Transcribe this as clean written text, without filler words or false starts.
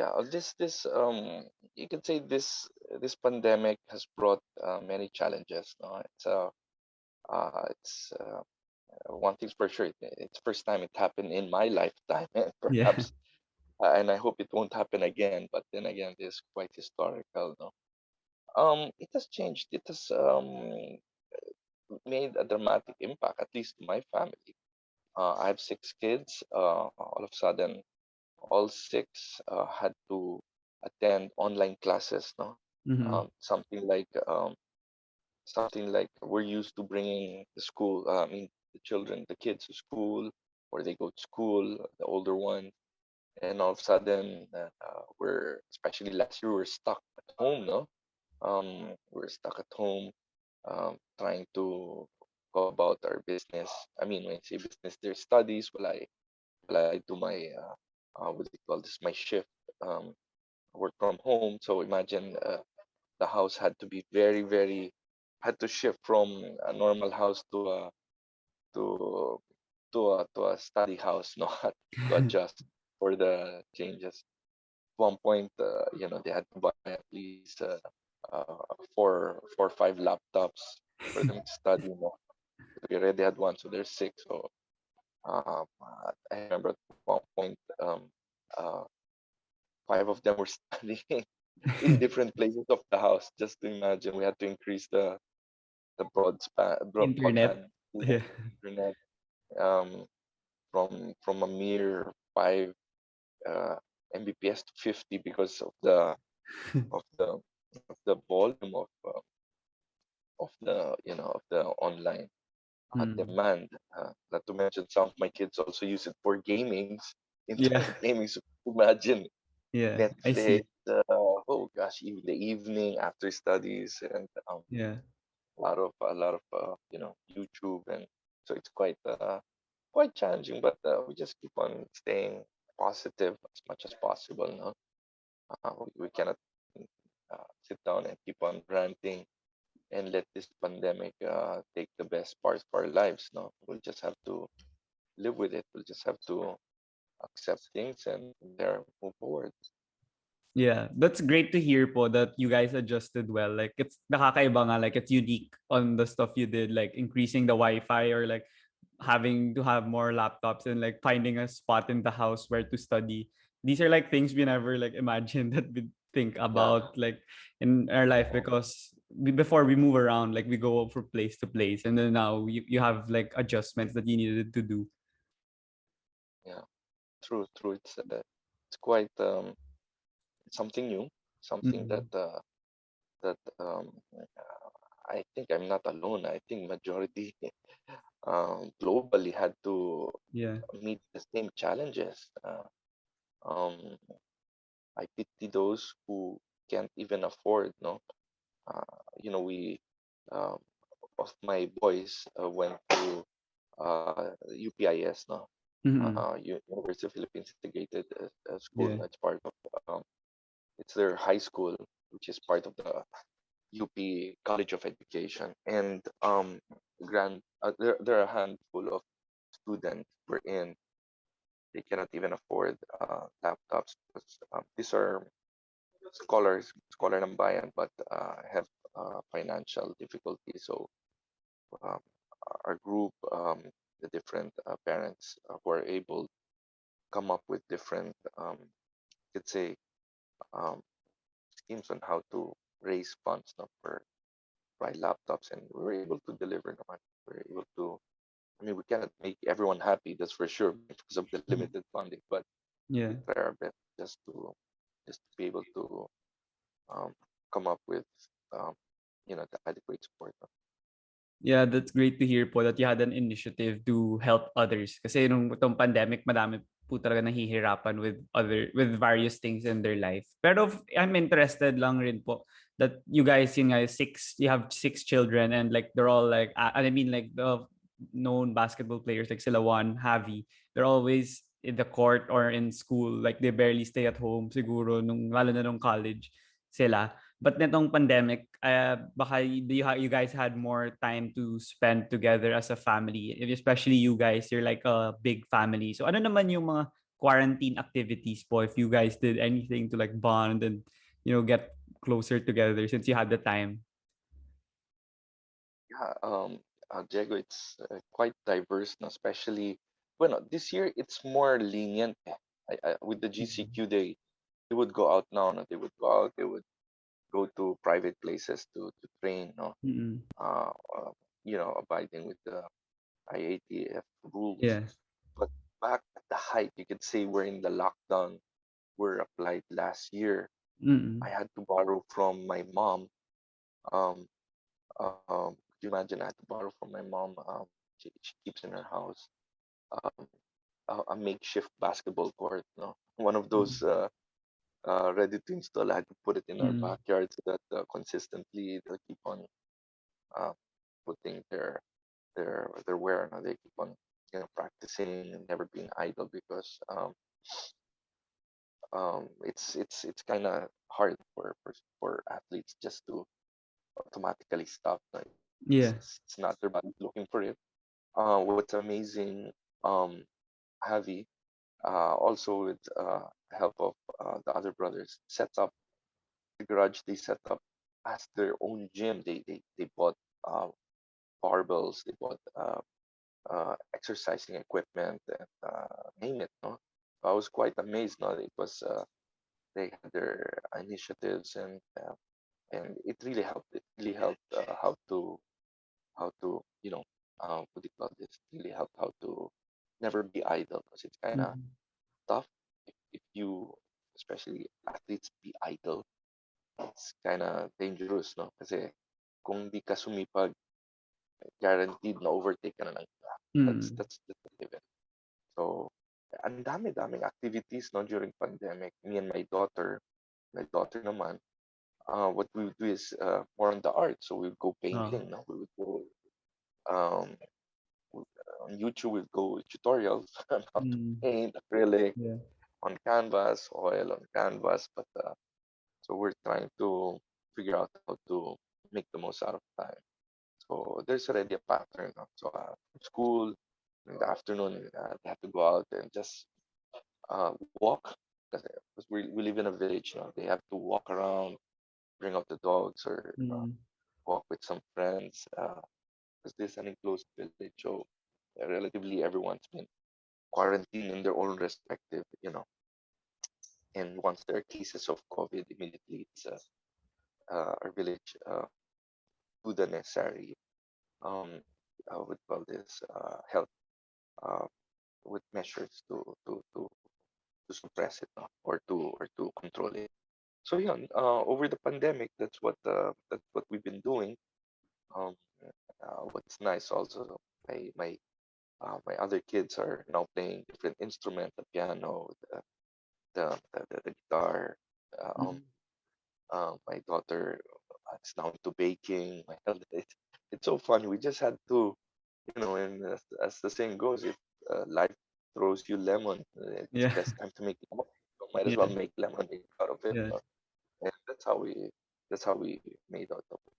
Yeah, you could say this pandemic has brought many challenges. No, it's one thing's for sure. It's first time it happened in my lifetime, and Yeah. perhaps, and I hope it won't happen again. But then again, it is quite historical. No, it has changed. It has made a dramatic impact, at least to my family. I have six kids. All of a sudden, all six had to attend online classes. No, Mm-hmm. something like we're used to bringing the school. I mean, the children, the kids to school, or they go to school, the older one, and all of a sudden, we're especially last year we're stuck at home. No, we're stuck at home, trying to go about our business. I mean, when I say business, their studies. While I do my what do you call this? My shift, work from home. So imagine the house had to be very had to shift from a normal house to to a study house, no, to adjust for the changes. One point, they had to buy at least four or five laptops for them to study. No, we already had one, so there's six. So I remember at one point, uh, five of them were studying in different places of the house. Just to imagine, we had to increase the Internet. broadband, Yeah. internet, um, from a mere 5 Mbps to 50 because of the of the volume of the online Mm. demand. Not to mention, some of my kids also use it for gamings, Yeah. internet gaming. So imagine Yeah. I Netflix. see. Oh gosh, in the evening after studies, and Yeah. a lot of YouTube, and so it's quite challenging. But we just keep on staying positive as much as possible. No, we cannot sit down and keep on ranting and let this pandemic take the best parts of our lives. No, we'll just have to live with it. We'll just have to accept things and there move forward. Yeah, that's great to hear po that you guys adjusted well. Like it's nakakaiba nga, like it's unique on the stuff you did, like increasing the Wi-Fi or like having to have more laptops and like finding a spot in the house where to study. These are like things we never like imagined that we think Yeah, about like in our life because before we move around, like we go from place to place and then now you have like adjustments that you needed to do. yeah, true. It's quite something new, something that Mm. I think I'm not alone. I think majority globally had to Yeah. meet the same challenges. Um, I pity those who can't even afford. No, we um, of my boys went to UPIS. No, Mm-hmm. University of Philippines Integrated School. Yeah. That's part of it's their high school, which is part of the UP College of Education, and there are a handful of students wherein they cannot even afford laptops because these are scholar ng bayan, but have financial difficulties. So um, our group, the different parents who are able to come up with different, let's say, um, schemes on how to raise funds, no, for buy laptops, and we were able to deliver naman. We were able to. I mean, we cannot make everyone happy, that's for sure, because of the Mhm. limited funding. But Yeah. we try our best just to be able to um, come up with um, the adequate support. Yeah, that's great to hear po that you had an initiative to help others. Kasi nung itong pandemic, madami po talaga nahihirapan with various things in their life. Pero I'm interested lang rin po that you guys, you have six children and like they're all like, I mean like the known basketball players like sila Juan, Javi, they're always in the court or in school. Like they barely stay at home siguro lalo na nung college sila. But nitong pandemic, baka you guys had more time to spend together as a family. Especially you guys, you're like a big family. So ano naman yung mga quarantine activities po, if you guys did anything to like bond and, get closer together since you had the time. Yeah, Diego, it's quite diverse, no? Especially, well, this year it's more lenient. With the Mm-mm. GCQ, they would go out now. No? They would go out. They would go to private places to train. No, Mm-mm. uh, uh, abiding with the IATF rules. Yeah. But back at the height, you could say we're in the lockdown were applied last year. Mm-mm. I had to borrow from my mom. Um, could you imagine? I had to borrow from my mom. She keeps in her house um, a makeshift basketball court. No, one of those ready to install. I had to put it in our Mm-mm. backyard so that consistently they'll keep on uh, putting their wear. No, they keep on practicing and never being idle because it's kind of hard for athletes just to automatically stop. Like Yeah. it's not their body looking for it. What's amazing, um, Javi, also with help of the other brothers, sets up the garage they set up as their own gym. They bought uh, barbells, they bought exercising equipment, and name it. No, I was quite amazed. No, it was they had their initiatives and it really helped. It really helped how to what do you call this? Really helped how to never be idle because it's kind of Mm-mm. tough if you, especially athletes, be idle. It's kind of dangerous, no? Kasi kung di ka sumipag, guaranteed na overtake ka na ng iba. Mm-mm. That's just a given. So, ang dami-daming activities no during pandemic. Me and my daughter naman, what we would do is more on the art. So we would go Oh. painting. No? We would go um, on YouTube. We would go tutorials on how to Mm. paint acrylic Yeah. on canvas, oil on canvas. But so we're trying to figure out how to make the most out of time. So there's already a pattern. No? So school in the afternoon, they have to go out and just walk because we live in a village. They have to walk around, bring out the dogs, or Mm. walk with some friends. Because this is an enclosed village, so relatively everyone's been quarantined in their own respective, And once there are cases of COVID, immediately it's our village do the necessary um what call this health uh, with measures to suppress it, no? or to control it. So yeah, over the pandemic, that's what we've been doing. Um, what's nice also, my other kids are now playing different instruments, the piano, the guitar. Uh, um, Mm. my daughter is now into baking. My it's so funny. We just had to, and as the saying goes, if life throws you lemon, it's Yeah. best time to make lemon. So might as well Yeah. make lemonade out of it. Yeah. And that's how we made out of it.